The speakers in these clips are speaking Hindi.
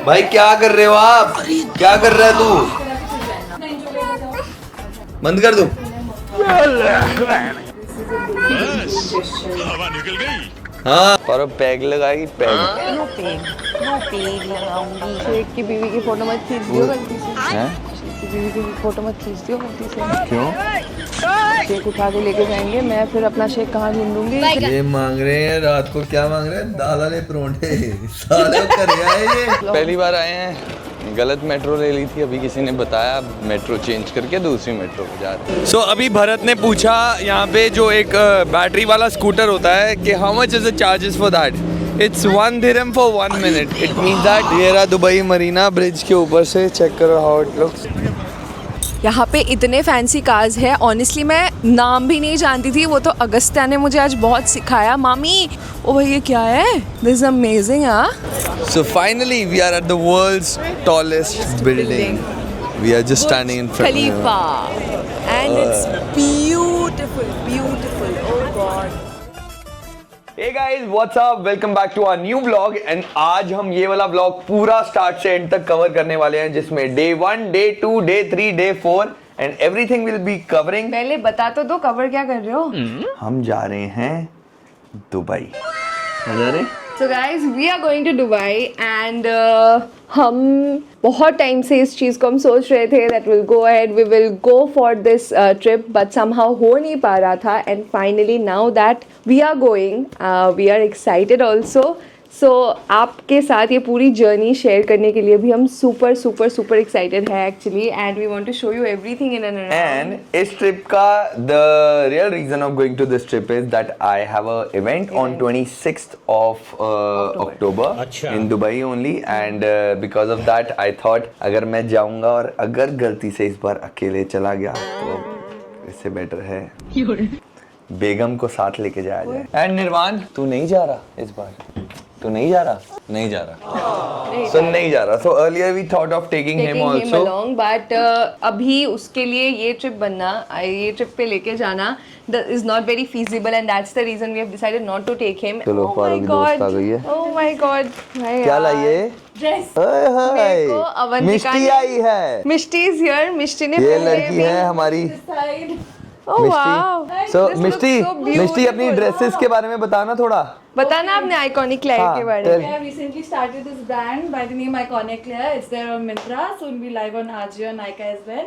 भाई क्या कर रहे हो आप? क्या कर रहा है तू? बंद कर दो। हवा निकल गई। हाँ और पैग लगाएगी पैग। नो पेग लगाऊंगी। शेख की बीवी की फोटो मत खींच दियो गलती से। हैं? शेख की बीवी की फोटो मत खींच दियो गलती से। क्यों? शेख उठा के लेके जाएंगे, मैं फिर अपना शेख कहाँ ढूंढूंगी। ये मांग रहे हैं रात को, क्या मांग रहे हैं? दाल वाले परोंठे। साले कर आए ये। पहली बार आए हैं, गलत मेट्रो ले ली थी, अभी किसी ने बताया मेट्रो चेंज करके दूसरी मेट्रो पे जा रहे हैं। सो अभी भरत ने पूछा यहाँ पे जो एक बैटरी वाला स्कूटर होता है कि how much is the charges for that? It's 1 dirham for 1 minute. It means that ये रहा दुबई मरीना ब्रिज के ऊपर से, चेक करो हाउ इट लुक्स। यहाँ पे इतने फैंसी कार्स है, ऑनेस्टली मैं नाम भी नहीं जानती थी, वो तो अगस्त्या ने मुझे आज बहुत सिखाया। मामी ओ भाई ये क्या है? This is amazing. हाँ So finally we are at the world's tallest building. We are just standing in front of Khalifa and it's beautiful beautiful oh god। Hey guys, what's up? Welcome back to our new vlog and आज हम ये वाला vlog पूरा start से end तक cover करने वाले हैं, जिसमें day 1, day 2, day 3, day 4 and everything will be covering। पहले बता तो दो कवर क्या कर रहे हो? हम जा रहे हैं दुबई। कहाँ जा रहे हैं? So guys, we are going to Dubai and हम बहुत टाइम से इस चीज़ को हम सोच रहे थे that we'll go ahead, we will go for this trip, but somehow हो नहीं पा रहा था and finally now that we are going, we are excited also. So आपके साथ ये पूरी जर्नी शेयर करने के लिए भी हम super excited है actually and we want to show you everything in and around. And इस trip का the real reason of going to this trip is that I have a event on 26th of October in Dubai only and because of that I thought अगर मैं जाऊंगा और अगर गलती से इस बार अकेले चला गया तो इससे बेटर है बेगम को साथ लेके जाया जाए। एंड निर्वाण तू नहीं जा रहा इस बार? तू नहीं जा रहा? नहीं जा रहा। So नहीं जा रहा। So earlier we thought of taking him also. along, but अभी उसके लिए ये ट्रिप बनना, ये ट्रिप पे लेके जाना is not very feasible and that's the reason we have decided not to take him. चलो पारो की दोस्त आ गई है। Oh my god। क्या लाई है? ड्रेस। हाय को अवंतिका मिष्टी ने- आई है। मिष्टी is here। मिष्टी ने ये पहले लड़की भी- है हमारी Oh wow। So This looks Mishti so मिष्टी अपनी beautiful। ड्रेसेस के बारे में बताना थोड़ा। बताना अपने आइकॉनिक क्लेयर हाँ, के बारे tell- में। I have recently started this brand by the name Iconic Clear. It's there on Myntra, soon be live on Ajio and Nykaa as well.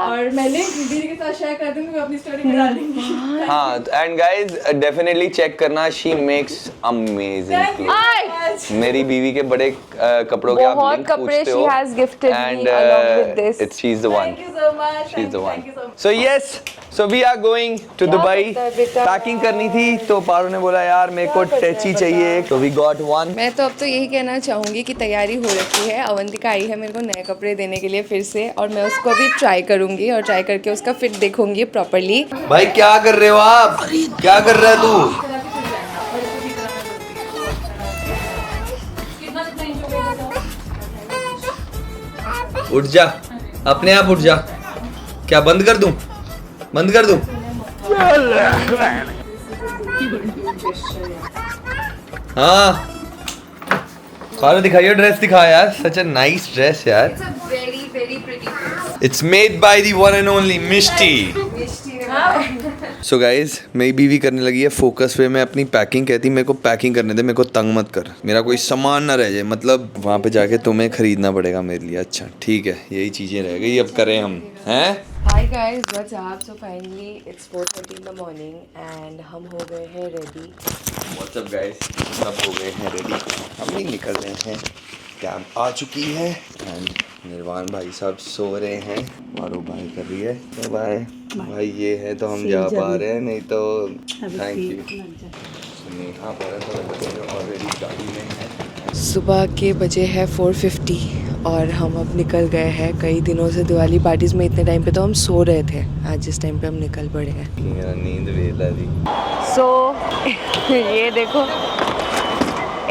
और मैं लिंक दीदी के साथ शेयर कर दूंगी, मैं अपनी स्टोरी में डाल दूंगी। हाँ एंड गाइस डेफिनेटली चेक करना, she makes amazing Thank you clothes. so much. मेरी बीवी के बड़े कपड़ों के आप बहुत लिंक कपड़े पूछते she हो has gifted me and along with this. it's she's the one। Thank you so much. She's the one। Thank you so much. So yes, so we are going to Dubai। करता है बेटा? पैकिंग करनी थी तो पारू ने बोला यार मेरे को टैची चाहिए, तो we got one। मैं तो अब तो यही कहना चाहूँगी कि तैयारी हो रखी है। अवंतिका आई है मेरे को नए कपड़े देने के लिए फिर से, और मैं उसको अभी ट्राई करूँगी और ट्राई करके उसका फिट देखूंगी प्रॉपरली। भाई क्या कर रहे हो आप? क्या कर रहा है तू? उठ जा, अपने आप उठ जा। क्या बंद कर दूं? बंद कर दूं? हाँ खाना दिखाइए, ड्रेस दिखा यार, सच अ नाइस ड्रेस यार। very pretty dress। It's made by the one and only Mishti. So guys मेरी बीवी करने लगी है फोकस पे, मैं अपनी पैकिंग कहती मेरे को पैकिंग करने दे, मेरे को तंग मत कर, मेरा कोई सामान ना रह जाए, मतलब वहाँ पे जाके तुम्हें खरीदना पड़ेगा मेरे लिए। अच्छा ठीक है, यही चीज़ें रह गई, अब करें हम हैं। Hi guys, what's up? So finally it's 4:30 in the morning and हम हो गए हैं रेडी। व्हाट्स अप गाइस, सब हो गए हैं रेडी, हम भी निकल रहे हैं, कैब आ चुकी है एंड निर्वाण भाई साहब सो रहे हैं, मारू भाई कर रही है तो बाय भाई, ये है तो हम जा पा रहे हैं, नहीं तो थैंक यू। नेहा पर ऑलरेडी गाड़ी में है। सुबह के बजे है 4:50 और हम अब निकल गए हैं। कई दिनों से दिवाली पार्टीज में इतने टाइम पे तो हम सो रहे थे, आज जिस टाइम पे हम निकल पड़े हैं। मेरा नींद वेला दी। सो ये देखो,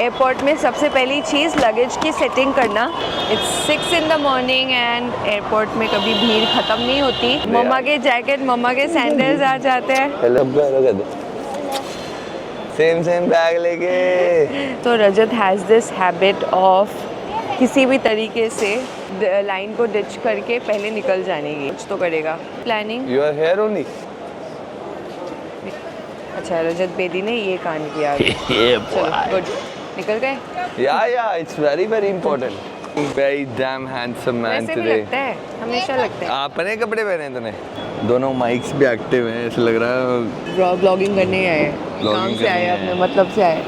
एयरपोर्ट में सबसे पहली चीज़ लगेज की सेटिंग करना। It's 6 in the morning and airport में कभी भीड़ ख़त्म नहीं होती। मम्मा के जैकेट, मम्मा के सैंडल्स आ जाते हैं। हेलो सेम बैग लेके। तो रजत हैज़ दिस हैबिट ऑफ किसी भी तरीके से लाइन को डिच करके पहले निकल जाने की कुछ तो करेगा planning. You are here only. अच्छा रजत बेदी ने ये कान किया। चलो गुड निकल गए। या it's very important. Very dam handsome man वैसे भी टुडे। लगता है, हमेशा लगता है। आपने कपड़े पहने हैं तूने? दोनों माइक्स भी एक्टिव हैं, ऐसे लग रहा है ब्लॉगिंग करने आए हैं, काम से करने आए आए अपने हैं। मतलब से आए।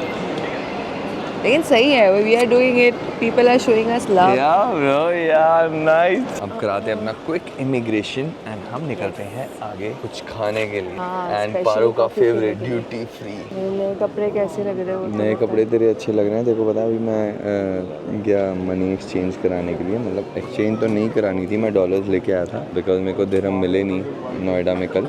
लेकिन सही है, we are doing it, people are showing us love. Yeah bro yeah nice. अब कराते हैं अपना क्विक इमिग्रेशन एंड हम निकलते हैं आगे कुछ खाने के लिए। हाँ, एंड special पारो का coffee पीने फेवरेट के लिए। Duty free. नए कपड़े कैसे लग रहे हो? नए कपड़े तेरे अच्छे लग रहे हैं। देखो पता है अभी मैं गया मनी एक्सचेंज कराने के लिए, मतलब एक्सचेंज तो नहीं करानी थी, मैं डॉलर्स लेके आया था बिकॉज मेरे को दिरहम मिले नहीं नोएडा में कल।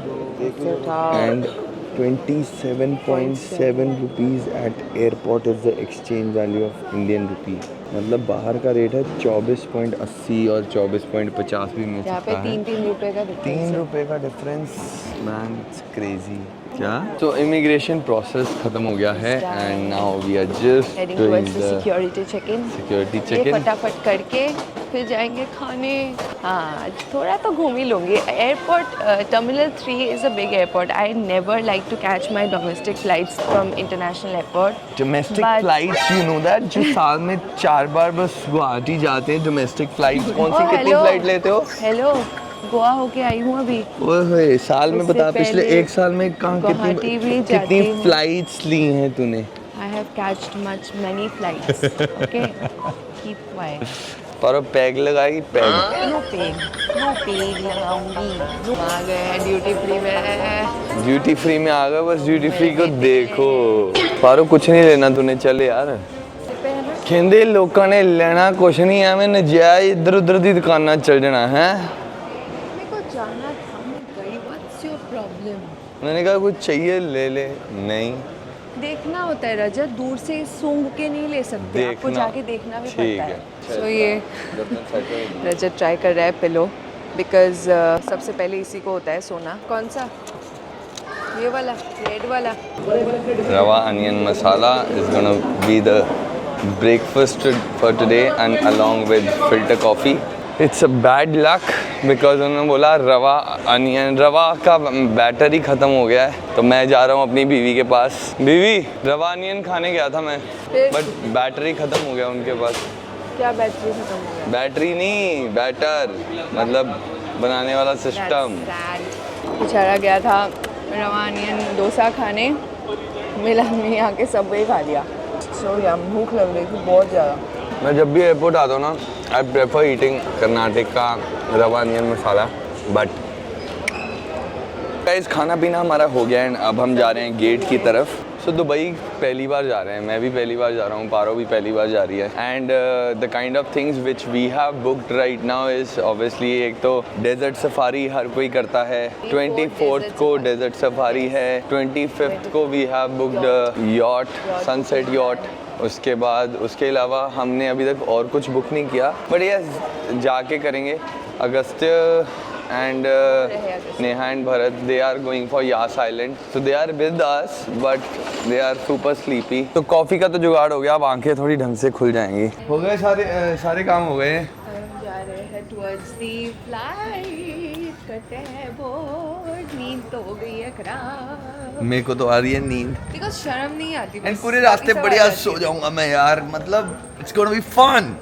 And 27.7 rupees eight airport is the exchange value of Indian rupee. मतलब बाहर का रेट है 24.80 और 24.50 भी मिल यहाँ पे सकता है। 3 रुपए का difference 3 है। रुपए का डिफरेंस मैन, इट्स क्रेजी। क्या तो इमिग्रेशन प्रोसेस खत्म हो गया है and now we are just Heading doing towards the the security check-in। Security ये चेक इन। फटाफट करके फिर जाएंगे खाने। हाँ थोड़ा तो घूम ही लूँगी। Airport terminal 3 is a big airport. I never like to catch my domestic flights from international airport. Domestic But- flights you know that जो साल में 4 बार बस गुवाहाटी जाते हैं डोमेस्टिक फ्लाइट्स। कौन सी कितनी फ्लाइट लेते हो? हेलो गोवा होके आई हूँ अभी। ओए होए साल में उससे बता पिछले पहले 1 साल में कहाँ गुवाहाटी भी कितनी जाती कितनी हूँ। फ्लाइट्स ली हैं तूने? I have catched many flights। Okay keep quiet. पर पैग लगाई पैग। नो पेग लगाऊंगी। आ गए हैं ड्यूटी फ्री में। ड्यूटी फ्री में आ गए, बस ड्यूटी फ्री को देखो। पारो कुछ नहीं लेना तूने, चल यार। कहंदे लोगों ने लेना कुछ नहीं है, मैंने जाए इधर उधर दी दुकाना चल जाना है। मेरे को जाना था, मैं गई। What's your problem? मैंने कहा कुछ चाहिए ले ले। नहीं देखना होता है रजत, दूर से सूंघ के नहीं ले सकते, आपको देखना। जाके देखना भी ठीक पड़ता है। है। सो ये रजत ट्राई कर रहा है पिलो बिकॉज सबसे पहले इसी को होता है सोना। कौन सा? ये वाला रेड वाला। रवा onion masala is gonna be the breakfast for today and along with filter coffee. It's a bad luck because उन्होंने बोला रवा का बैटर ही ख़त्म हो गया है, तो मैं जा रहा हूँ अपनी बीवी के पास। बीवी रवा अनियन खाने गया था मैं, फिर? बट बैटरी ख़त्म हो गया उनके पास। क्या बैटरी खत्म हो गया? बैटरी नहीं, बैटर मतलब बनाने वाला सिस्टम। बेचारा गया था रवा अनियन डोसा खाने, मिला नहीं, आके सब वही खा लिया। सो यम, भूख लग रही थी बहुत ज़्यादा। मैं जब भी एयरपोर्ट आता हूँ ना, आई प्रेफर ईटिंग कर्नाटक का रवा अनियन मसाला। बट गाइस खाना पीना हमारा हो गया एंड अब हम जा रहे हैं गेट की तरफ। सो दुबई पहली बार जा रहे हैं, मैं भी पहली बार जा रहा हूँ, पारो भी पहली बार जा रही है। And the kind of things which we have booked right now is obviously एक तो डेजर्ट सफारी हर कोई करता है। 24th को डेजर्ट सफारी है। 25th को we have booked yacht, sunset yacht. उसके बाद उसके अलावा हमने अभी तक और कुछ बुक नहीं किया, बट ये जाके करेंगे। Agastya and Neha and Bharat they are going for Yas island, so they are with us but they are super sleepy. तो कॉफ़ी का तो जुगाड़ हो गया, अब आंखें थोड़ी ढंग से खुल जाएंगी। हो गए सारे काम हो गए। हम जा रहे हैं टुवर्ड्स दी फ्लाइट, करते हैं बोर्ड, नींद तो हो गई है खराब। मेरे को तो आ रही है नींद बिकॉज शर्म नहीं आती। एंड बस पूरे रास्ते बाकी सब बढ़िया आ जाती सो है। जाऊंगा मैं यार, मतलब इट्स गोना बी फन।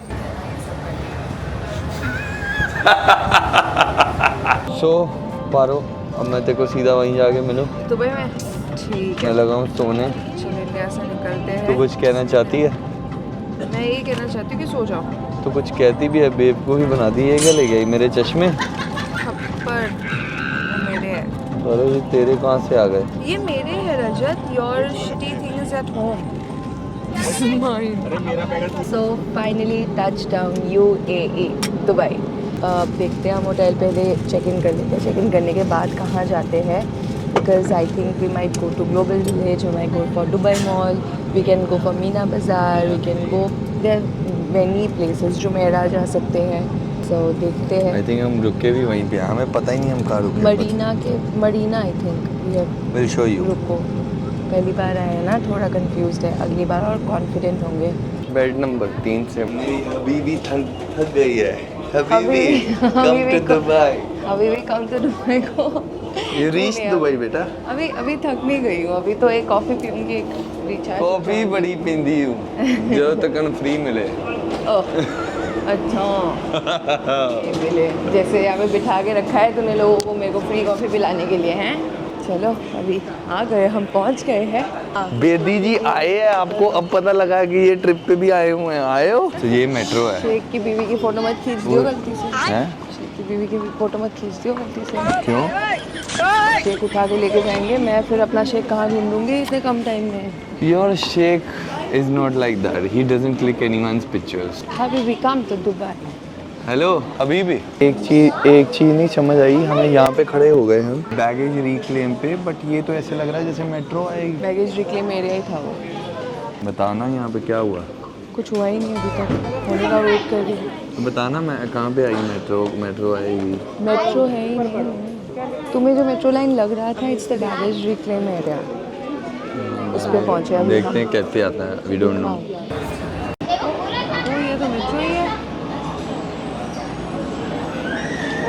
सो पारो अब मैं तेरे को सीधा वहीं जाके मिलूं। दुबई में ठीक मैं है, लगा हूँ सोने। चलो इंडिया से निकलते तू हैं। कुछ कहना चाहती है? मैं यही कहना चाहती हूँ कि सो जाओ। तो कुछ कहती भी है, बेब को ही बनाती है। क्या ले गई मेरे चश्मे? थप्पड़ मेरे है। पारो ये तेरे कहाँ से आ गए? ये मेरे है Rajat, your shitty thing is at home. So finally touch down UAE Dubai. अब देखते हैं हम होटल पहले चेक इन कर लेते हैं। चेक इन करने के बाद कहाँ जाते हैं, because I think we might go to global village, we might go for Dubai mall, we can go for Meena Bazaar, we can go there many places Jumeirah जा सकते हैं। सो देखते हैं। आई थिंक हम रुके भी वहीं पे, हमें पता ही नहीं हम कहाँ रुके। Marina I think. Will show you. रुको, पहली बार आए हैं ना, थोड़ा कंफ्यूज्ड है, अगली बार और कॉन्फिडेंट होंगे। बेड नंबर 3 से। मेरी हबीबी थक गई है। हबीबी कम टू दुबई। अभी भी कम टू दुबई को। यू रीच दुबई बेटा। अभी थक नहीं गई हूँ, अभी तो एक कॉफ़ी पीऊँगी, एक रिचार्ज। कॉफी बड़ी पींदी हूँ जो तक फ्री मिले। अच्छा ये मिले, जैसे यहाँ पे बिठा के रखा है तूने लोगों को मेरे को फ्री कॉफ़ी पिलाने के लिए हैं। चलो अभी आ गए, हम पहुँच गए हैं। बेदी जी आए हैं, आपको अब पता लगा कि ये ट्रिप पे भी आए हुए हैं। आए हो तो ये मेट्रो है। शेख की बीवी की फ़ोटो मत खींच दियो गलती से। हैं? शेख की बीवी की फ़ोटो मत खींच दियो गलती से। क्यों? शेख उठा के लेके जाएंगे, मैं फिर अपना शेख कहाँ ढूंढूंगी इतने कम टाइम में। Your sheikh is not like that. He doesn't click anyone's pictures. Habibi, come to Dubai. Hello अभी भी एक चीज़ नहीं समझ आई हमें। यहाँ पे खड़े हो गए हम बैगेज रिक्लेम पे, बट ये तो ऐसे लग रहा है जैसे मेट्रो आएगी। बैगेज रिक्लेम एरिया ही था वो। बताना यहाँ पे क्या हुआ। कुछ हुआ ही नहीं अभी तक, होने का वेट कर रही हूँ। बताना मैं कहाँ पे आई। मेट्रो आएगी। मेट्रो है ही नहीं। तुम्हें जो मेट्रो लाइन लग रहा था, it's the baggage reclaim area. उस पे पहुँचे अभी। देखते हैं कैसे आता है। We don't know. ये तो मेट्रो ही है।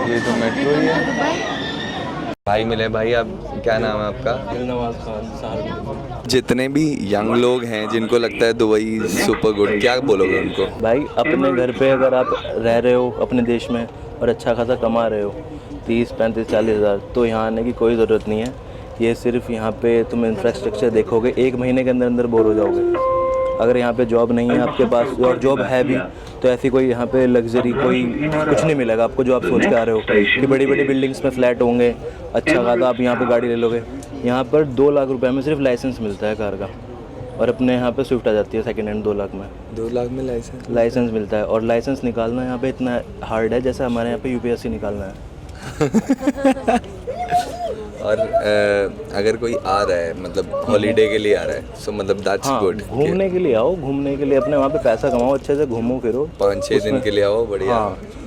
ये तो मेट्रो ही है। भाई मिले भाई। आप क्या नाम है आपका? नवाज खान। जितने भी यंग लोग हैं जिनको लगता है दुबई सुपर गुड, क्या बोलोगे उनको? भाई अपने घर पे अगर आप रह रहे हो अपने देश में और अच्छा खासा कमा रहे हो 30, 35, 40 हज़ार, तो यहाँ आने की कोई ज़रूरत नहीं है। ये सिर्फ यहाँ पे तुम इंफ्रास्ट्रक्चर देखोगे, 1 महीने के अंदर अंदर बोर हो जाओगे। अगर यहाँ पे जॉब नहीं है आपके पास, और जॉब है भी तो ऐसी कोई यहाँ पे लग्जरी कोई कुछ नहीं मिलेगा आपको जो आप सोच के आ रहे हो कि बड़ी बड़ी बिल्डिंग्स में फ्लैट होंगे, अच्छा खासा आप यहाँ पे गाड़ी ले लोगे। यहाँ पर 2 लाख रुपए में सिर्फ लाइसेंस मिलता है कार का, और अपने यहाँ पे स्विफ्ट आ जाती है सेकेंड हैंड 2 लाख में। 2 लाख में लाइसेंस मिलता है, और लाइसेंस निकालना यहाँ पे इतना हार्ड है जैसे हमारे यहाँ पे यूपीएससी निकालना है। और अगर कोई आ रहा है मतलब हॉलीडे के लिए आ रहा है, सो मतलब दैट्स गुड। घूमने के लिए आओ, घूमने के लिए अपने वहाँ पे पैसा कमाओ, अच्छे से घूमो फिरो, 5-6 दिन के लिए आओ, बढ़िया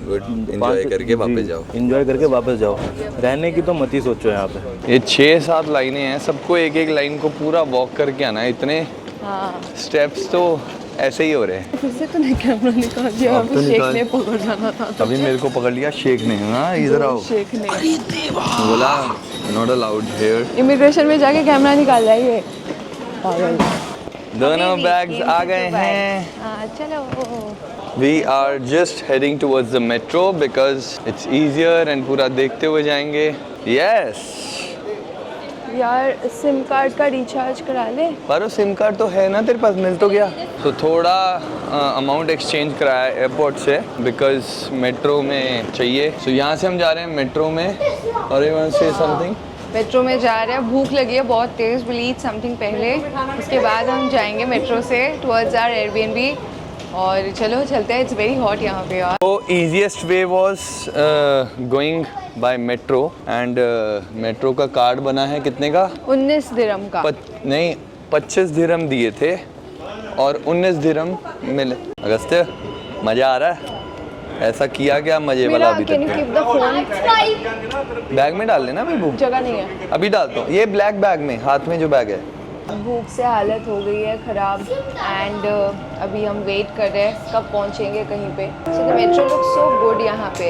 गुड एंजॉय करके वापस जाओ। एंजॉय करके वापस जाओ। रहने की तो मत ही सोचो यहाँ पे। ये 6-7 लाइनें हैं, सबको एक लाइन को पूरा वॉक करके आना है। इतने स्टेप्स तो ऐसे ही हो रहे हैं। फिर से तूने कैमरा निकाल दिया। अब तो शेख ने पकड़ जाना था। अभी मेरे को पकड़ लिया शेख ने। हाँ इधर आओ। शेख ने बोला नॉट अलाउड हियर। इमिग्रेशन में जाके कैमरा निकाल रहा है ये पागल। दोनों बैग्स आ गए हैं। चलो we are just heading towards the metro because it's easier and पूरा देखते हुए जाएंगे। यस यार, सिम कार्ड का रिचार्ज करा ले। पर सिम कार्ड तो है ना तेरे पास, मिल तो गया। तो थोड़ा अमाउंट एक्सचेंज कराया एयरपोर्ट से बिकॉज मेट्रो में चाहिए। सो यहाँ से हम जा रहे हैं मेट्रो में। और you want to say something? Metro में जा रहे हैं, भूख लगी है बहुत तेज़, विल ईट समथिंग पहले, उसके बाद हम जाएंगे मेट्रो से टुवर्ड्स आवर एयरबीएनबी। और चलो चलते हैं, इट्स वेरी हॉट यहाँ पे यार। तो easiest way was going by metro and metro का कार्ड बना है कितने का? 19 दिरहम का। नहीं 25 दिरहम दिए थे और 19 दिरहम मिले। अगस्त्य मज़ा आ रहा है? ऐसा किया क्या मज़े वाला अभी कैन यू तक? Keep the phone? बैग में डाल लेना बेबू। जगह नहीं है। अभी डालता हूँ। ये ब्लैक बैग में, हाथ में जो बैग है। भूख से हालत हो गई है ख़राब एंड अभी हम वेट कर रहे हैं कब पहुंचेंगे कहीं पे। So the metro looks so good यहाँ पे।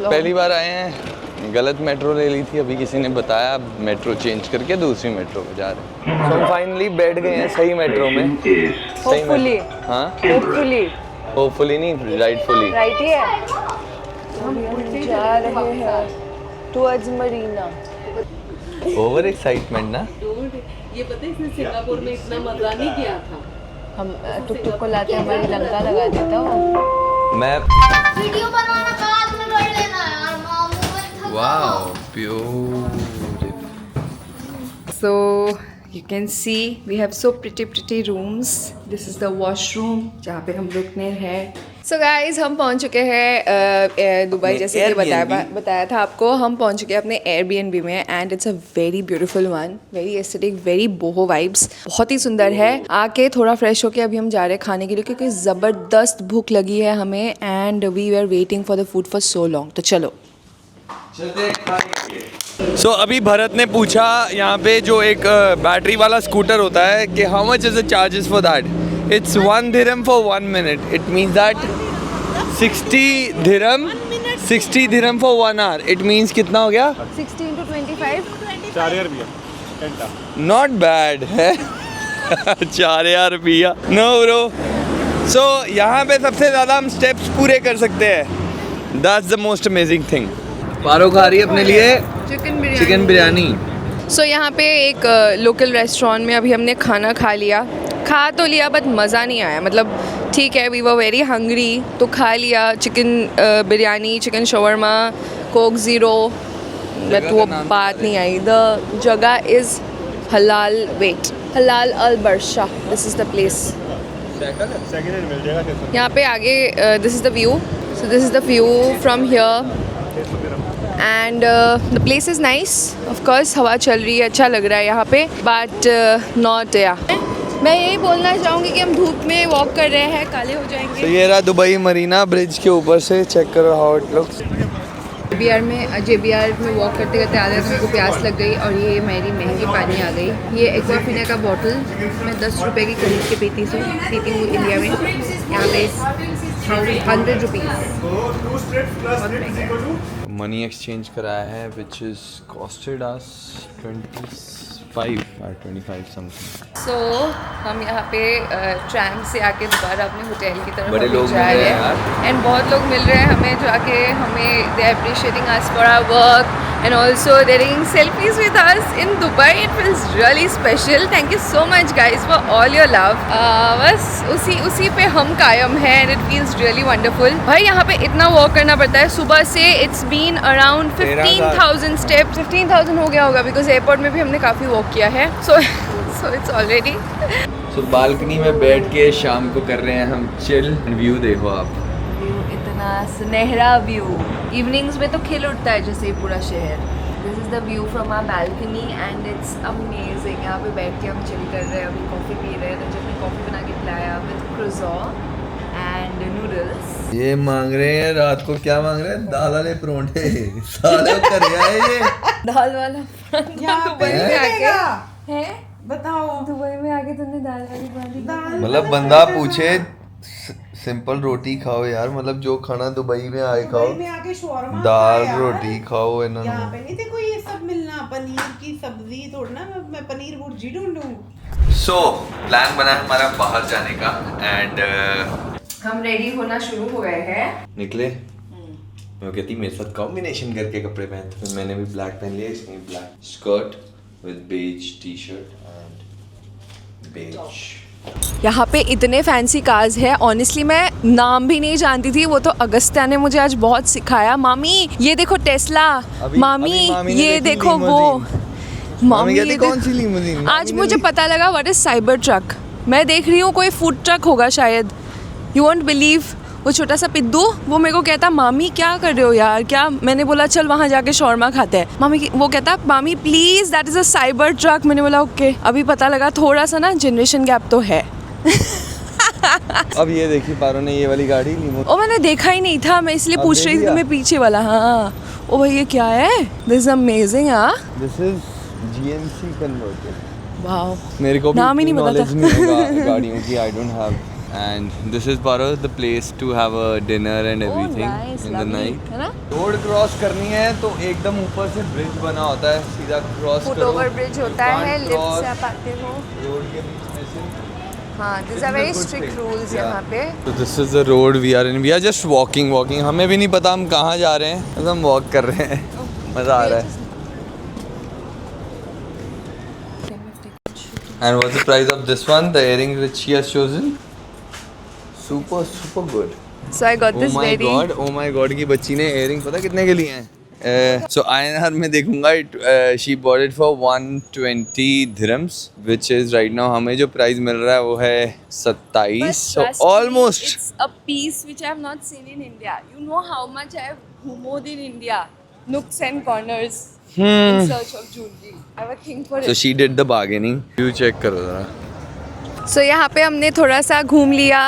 पहली बार आए हैं, गलत मेट्रो ले ली थी। अभी किसी ने बताया मेट्रो चेंज करके दूसरी मेट्रो पे जा रहे हैं। तो हम फाइनली बैठ गए हैं सही मेट्रो में। सही होपफुली हाँ होपफुली नहीं, राइटफुली। राइट ही है। हम जा रहे हैं टुवर्ड्स मरीना। ओवर एक्साइटमेंट ना। ये पता है इसने सिंगापुर में इतना मजा नहीं किया था। हम टुक को लाते हमारी लंका लगा देता वो। मैं वीडियो बनवाना बाद में कर लेना यार, मामू में थक wow beautiful. So you can see we have so pretty rooms. This is the washroom जहाँ पे हम रुकने हैं। So guys हम पहुँच चुके हैं दुबई, जैसे कि बताया था आपको। हम पहुँच चुके हैं अपने एयरबीएनबी में and it's a very beautiful one, very aesthetic, very boho vibes, बहुत ही सुंदर है। आके थोड़ा फ्रेश होके अभी हम जा रहे हैं खाने के लिए क्योंकि ज़बरदस्त भूख लगी है हमें and we are waiting for the food for so long. तो चलो सो अभी भरत ने पूछा यहाँ पे जो एक बैटरी वाला स्कूटर होता है कि how much is the charges for that. It's 1 dirham for 1 minute. It means that 60 dirham for 1 hour. It means कितना हो गया? 16 to 25. 4000 रुपया घंटा. Not bad है. 4000 रुपया. No bro. So यहाँ पे सबसे ज़्यादा हम स्टेप्स पूरे कर सकते हैं. That's the most amazing thing. पारो खा रही है अपने लिए चिकन बिरयानी. सो यहाँ पे एक लोकल रेस्टोरेंट में अभी हमने खाना खा तो लिया बट मज़ा नहीं आया. मतलब ठीक है, वी वर वेरी हंग्री तो खा लिया chicken biryani, chicken shawarma, Coke Zero, but वो बात नहीं आई. द जगह is halal Al Barsha. This is the place. Second hand मिल जाएगा. यहाँ पे आगे this is the view. So this is the view from here and the place is nice. Of course हवा चल रही है, अच्छा लग रहा है यहाँ पे, बट नॉट या. मैं यही बोलना चाहूँगी कि हम धूप में वॉक कर रहे हैं, काले हो जाएंगे. तो ये रहा दुबई मरीना ब्रिज के ऊपर से. चेक करो हाउ इट लुक्स. JBR में वॉक करते करते आधे घंटे को प्यास लग गई और ये मेरी महंगी पानी आ गई. ये एक्वाफिना का बॉटल मैं 10 रुपये की खरीद के पीती हूँ इंडिया में. यहाँ पे 100 रुपीज़. मनी एक्सचेंज कराया है which is costed us 25 something. So हम यहाँ पे ट्रैम से आके दोबारा अपने होटल की तरफ बड़े लोग जा मिल रहे रहे हैं हैं एंड बहुत लोग मिल रहे हैं हमें जो आके हमें they appreciating us for our work and also they taking selfies with us in Dubai. It feels really special. Thank you so much guys for all your love. बस उसी पे हम कायम हैं and it feels really wonderful. भाई यहाँ पे इतना वॉक करना पड़ता है सुबह से. It's been around 15,000 steps. 15,000 हो गया होगा बिकॉज एयरपोर्ट में भी हमने काफ़ी वॉक किया है. So it's already. So balcony में बैठ के शाम को कर रहे हैं हम चिल. व्यू देखो आप. इतना सुनहरा व्यू. इवनिंग्स में तो खिल उठता है जैसे ही पूरा शहर. This is the view from our balcony and it's amazing. यहाँ पे बैठ के हम चिल कर रहे हैं. अभी कॉफ़ी पी रहे हैं. रजत ने कॉफ़ी बना के पिलाया विद क्रोसॉन एंड नूडल्स. ये मांग रहे हैं रात को. क्या मांग रहे हैं? दाल वाले परोंठे. सालों कर रहा है ये दाल वाला दुबई में आके हैं. बताओ दुबई में आके तुमने दाल वाली परांठी. मतलब बंदा पूछे सिंपल रोटी खाओ यार. मतलब जो खाना दुबई में आए खाओ. में आके शौरमा दाल खाया। रोटी खाओ. यहाँ पे नहीं देखो ये सब मिलना. पनीर की सब्जी थोड़ा ना मैं पनीर भुर्जी ढूंढूं. सो प्लान बना है हमारा बाहर जाने का एंड हम रेडी होना शुरू हो गए हैं. निकले. मैं कहती मेरे साथ कॉम्बिनेशन करके कपड़े पहन. तो फिर मैंने भी ब्लैक पहन लिया. इसमें black skirt with beige T shirt and beige. यहाँ पे इतने फैंसी कार्स हैं. ऑनेस्टली मैं नाम भी नहीं जानती थी. वो तो अगस्त्या ने मुझे आज बहुत सिखाया. मामी ये देखो टेस्ला. मामी ये देखो वो. मामी ये कौन सी लिमोजिन? आज मुझे पता लगा व्हाट इज साइबर ट्रक. मैं देख रही हूँ कोई फूड ट्रक होगा शायद. यू वोंट बिलीव वो छोटा सा पिद्दू वो मेरे को कहता मामी क्या कर रहे हो यार. क्या मैंने बोला चल वहाँ जाके शौरमा खाते हैं. मामी वो कहता मामी please that is a cyber truck. मैंने बोला ओके. अभी पता लगा थोड़ा सा ना जनरेशन गैप तो है. अब ये देखी पारो ने ये वाली गाड़ी लिमो. ओ मैंने देखा ही नहीं था. मैं इसलिए पूछ रही थी तुम्हें पीछे वाला. हाँ ओ भाई ये क्या है. This is amazing. हाँ this is GMC converted. Wow मेरे को भी नाम ही नहीं पता knowledge था. नहीं है गाड़ियों की. I don't have. And this is Paro, the place to have a dinner and everything in the night. है ना. रोड क्रॉस करनी है तो एकदम ऊपर से ब्रिज बना होता है. सीधा क्रॉस फुट करो. ओवर ब्रिज होता है. लिफ्ट से आप आते हो. रोड के बीच में से. हाँ this are very strict rules यहाँ पे. So this is the road we are in. We are just walking. हमें भी नहीं पता हम कहाँ जा रहे हैं. बस हम वॉक कर रहे हैं. मज़ा आ रहा है. And what's the price of this one? The earring which she has chosen? Super good. So I got this very. Oh my god की बच्ची ने earring पता कितने के लिए हैं? So INR में देखूंगा. She bought it for 120 dirhams, which is right now हमें जो प्राइस मिल रहा है वो है 27. So almost. It's a piece which I have not seen in India. You know how much I have hummed in India, nooks and corners in search of jewelry. I have a thing for So it. she did the bargaining. You check करो जरा. सो यहाँ पे हमने थोड़ा सा घूम लिया.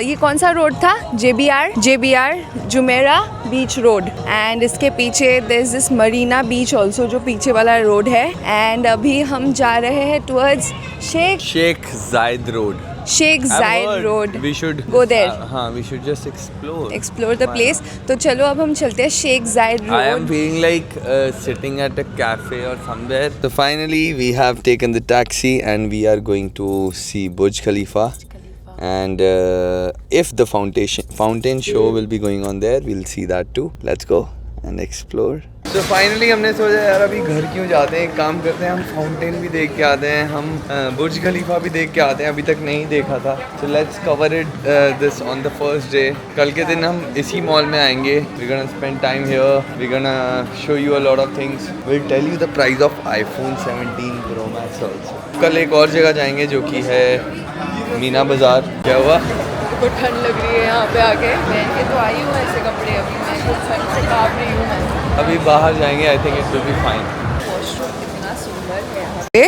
ये कौन सा रोड था? JBR Jumeirah beach road. And इसके पीछे there is this marina beach also, जो पीछे वाला रोड है. एंड अभी हम जा रहे हैं towards Sheikh Zayed Road. Sheikh Zayed road. We should Go there. हाँ, we should just explore the place. तो चलो अब हम चलते हैं शेख जायद I am road. feeling like sitting at a cafe or somewhere. So finally we have taken the taxi and we are going to see Burj Khalifa. And if the fountain show will be going on there, we'll see that too. Let's go and explore. So finally हमने सोचा यार अभी घर क्यों जाते हैं, एक काम करते हैं हम फाउंटेन भी देख के आते हैं, हम बुर्ज खलीफा भी देख के आते हैं, अभी तक नहीं देखा था. So let's cover it this on the first day. कल के दिन हम इसी मॉल में आएंगे. We're gonna spend time here. We're gonna show you a lot of things. We'll tell you the price of iPhone 17 Pro Max also. कल एक और जगह जाएंगे जो कि है मीना बाज़ार. क्या हुआ? को ठंड लग रही है यहाँ पे आके. पहन के तो आई हूँ ऐसे कपड़े, अभी मैं कुछ ठंड से काँप रही हूँ. मैं अभी बाहर जाएंगे. I think it will be fine. Washroom कितना सुंदर है यहाँ पे.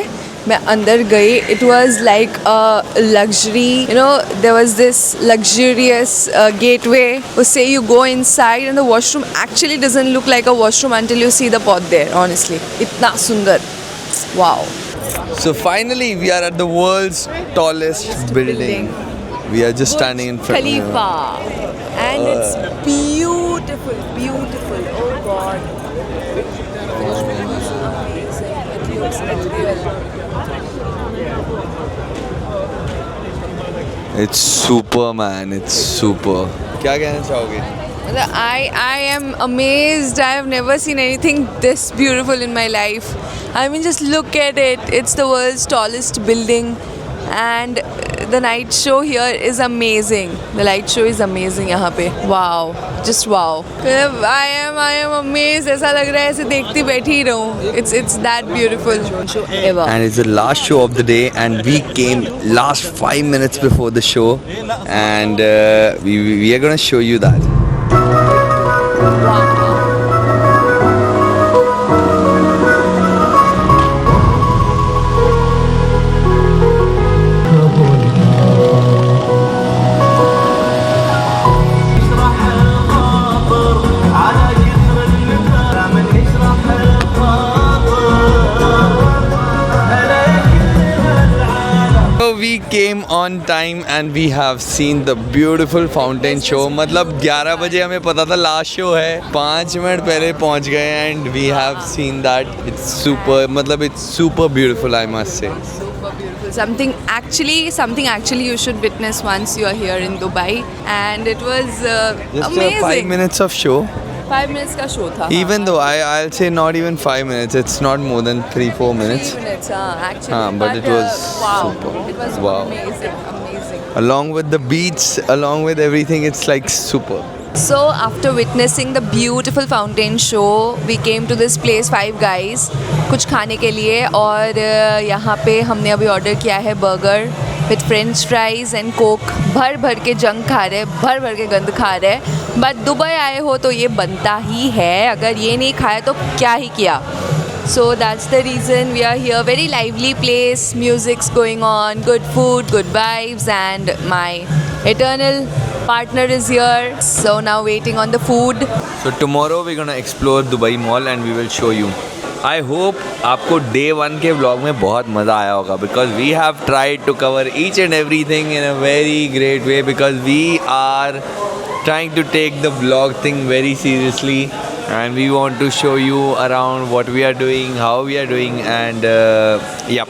मैं अंदर गई. It was like a luxury, you know, there was this luxurious gateway. उससे you go inside and the washroom actually doesn't look like a washroom until you see the pot there. Honestly इतना सुंदर. Wow. So finally we are at the world's tallest building. We are just standing in front. Khalifa. And it's beautiful, beautiful. Oh God. Amazing. It looks unreal. It's super, man. It's super. क्या कहना चाहोगे? I am amazed. I have never seen anything this beautiful in my life. I mean, just look at it. It's the world's tallest building, and the night show here is amazing. The light show is amazing यहाँ पे. Wow, just wow. I am amazed. ऐसा लग रहा है ऐसे देखती बैठी ही रहूँ. It's that beautiful show ever. And it's the last show of the day, and we came last 5 minutes before the show, and we are gonna show you that. We came on time and we have seen the beautiful fountain show. मतलब 11 बजे हमें पता था लास्ट शो है, 5 मिनट पहले पहुंच गए and we have seen that. It's super, मतलब it's super beautiful, I must say. Super beautiful. Something actually you should witness once you are here in Dubai. And it was Just amazing. 5 minutes of show. 5 minutes का शो था. Even though I'll say not even 5 minutes, it's not more than 3-4 minutes. 3 minutes, actually. But it was wow. super. It was Wow. amazing. Along with the beach, along with everything, it's like super. So after witnessing the beautiful fountain show, we came to this place, Five Guys, कुछ खाने के लिए. और यहाँ पे हमने अभी ऑर्डर किया है burger with French fries and Coke. भर भर के जंक खा रहे, भर भर के गंद खा रहे. बट दुबई आए हो तो ये बनता ही है. अगर ये नहीं खाया तो क्या ही किया. So that's the reason we are here. Very lively place, music's going on, good food, good vibes, and my eternal partner is here. So now waiting on the food. So tomorrow we're gonna explore Dubai Mall and we will show you. I hope आपको day 1 के vlog में बहुत मज़ा आया होगा, because we have tried to cover each and everything in a very great way, because we are trying to take the vlog thing very seriously. And we want to show you around what we are doing, how we are doing, and yep.